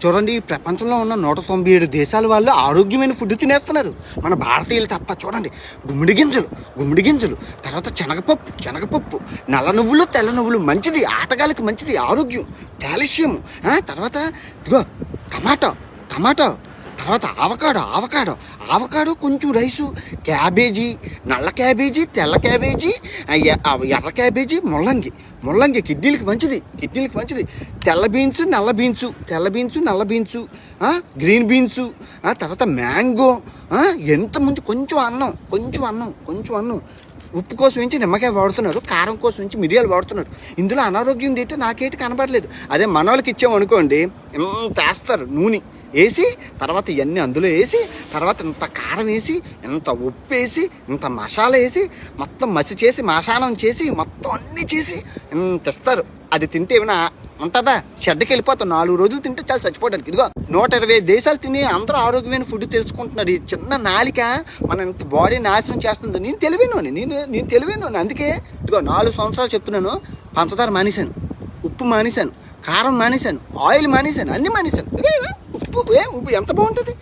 చూడండి, ఈ ప్రపంచంలో ఉన్న 197 దేశాల వాళ్ళు ఆరోగ్యమైన ఫుడ్ తినేస్తున్నారు. మన భారతీయులు తప్ప. చూడండి, గుమ్మడి గింజలు, తర్వాత శనగపప్పు, నల్ల నువ్వులు, తెల్ల నువ్వులు మంచిది, ఆటగాళ్ళకి మంచిది, ఆరోగ్యం, కాల్షియం. తర్వాత ఇదిగో టమాటో, తర్వాత ఆవకాడో, కొంచెం రైసు, క్యాబేజీ, నల్ల క్యాబేజీ, తెల్ల క్యాబేజీ, ఎర్ర క్యాబేజీ, ముల్లంగి కిడ్నీలకి మంచిది. తెల్ల బీన్స్, నల్ల బీన్సు, గ్రీన్ బీన్సు, తర్వాత మ్యాంగో, ఎంత మంచి. కొంచెం అన్నం, ఉప్పు కోసం నుంచి నిమ్మకాయ వాడుతున్నారు, కారం కోసం నుంచి మిరియాలు వాడుతున్నారు. ఇందులో అనారోగ్యం ఏంటో నాకేంటి కనబడలేదు. అదే మనోళ్ళకి ఇచ్చామనుకోండి, ఎంత వేస్తారు నూనె వేసి, తర్వాత ఇవన్నీ అందులో వేసి, తర్వాత ఇంత కారం వేసి, ఇంత ఉప్పు వేసి, ఇంత మసాలా వేసి, మొత్తం మసి చేసి, మసానం చేసి, మొత్తం అన్నీ చేసి ఇంత ఇస్తారు. అది తింటే ఏమైనా ఉంటుందా? చెడ్డకి వెళ్ళిపోతాం. 4 రోజులు తింటే చాలా చచ్చిపోవడానికి. ఇదిగో 120 దేశాలు తిని అందరూ ఆరోగ్యమైన ఫుడ్ తెలుసుకుంటున్నారు. ఈ చిన్న నాలిక మన ఇంత బాడీ నాశనం చేస్తుంది. నేను తెలివినోని అందుకే ఇదిగో 4 సంవత్సరాలు చెప్తున్నాను. పంచదార మానేశాను, ఉప్పు మానేశాను, కారం మానేశాను, ఆయిల్ మానేశాను, అన్నీ మానేశాను. ఉప్పు ఎంత బాగుంటుంది,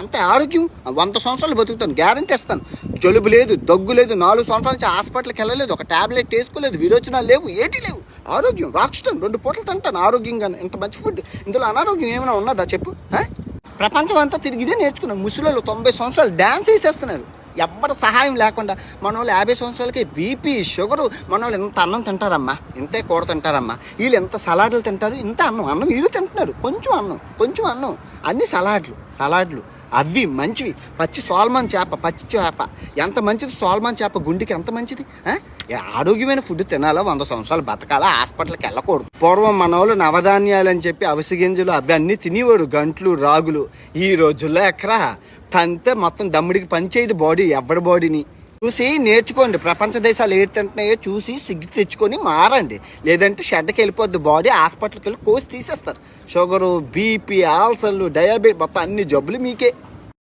ఎంత ఆరోగ్యం. 100 సంవత్సరాలు బతుకుతాను, గ్యారంటీ ఇస్తాను. జలుబు లేదు, దగ్గు లేదు, 4 సంవత్సరాల నుంచి హాస్పిటల్కి వెళ్ళలేదు, ఒక ట్యాబ్లెట్ వేసుకోలేదు, విరోచనాలు లేవు, ఏటి లేవు. ఆరోగ్యం రాక్షిస్తాను, 2 పూటలు తింటాను ఆరోగ్యంగా. ఇంత మంచి ఫుడ్, ఇందులో అనారోగ్యం ఏమైనా ఉన్నదా చెప్పు? ప్రపంచం అంతా తిరిగి ఇదే నేర్చుకున్నాం. ముసలోళ్ళు 90 సంవత్సరాలు డ్యాన్స్ వేసేస్తున్నారు, ఎవ్వరు సహాయం లేకుండా. మన వాళ్ళు 50 సంవత్సరాలకి బీపీ, షుగరు. మన వాళ్ళు ఇంత అన్నం తింటారమ్మా, ఇంతే కూర తింటారమ్మా. వీళ్ళు ఎంత సలాడ్లు తింటారు, ఇంత అన్నం వీళ్ళు తింటున్నారు. కొంచెం అన్నం, అన్ని సలాడ్లు అవి మంచివి. పచ్చి చేప ఎంత మంచిది. సాల్మన్ చేప గుండెకి ఎంత మంచిది. ఆరోగ్యమైన ఫుడ్ తినాలా, 100 సంవత్సరాలు బతకాలా, హాస్పిటల్కి వెళ్ళకూడదు. పూర్వం మన వాళ్ళు నవధాన్యాలు అని చెప్పి అవిసె గింజలు అవి అన్నీ తినేవాడు, గంట్లు, రాగులు. ఈ రోజుల్లో ఎక్కడా తంతే మొత్తం దమ్ముడికి పనిచేయదు బాడీ, ఎవరి బాడీని. చూసి నేర్చుకోండి. ప్రపంచ దేశాలు ఏడు తింటున్నాయో చూసి సిగ్గు తెచ్చుకొని మారండి. లేదంటే షెడ్కి వెళ్ళిపోద్ది బాడీ, హాస్పిటల్కి వెళ్ళి కోసి తీసేస్తారు. షుగరు, బీపీ, ఆల్సర్లు, డయాబెటీస్, మొత్తం అన్ని జబ్బులు మీకే.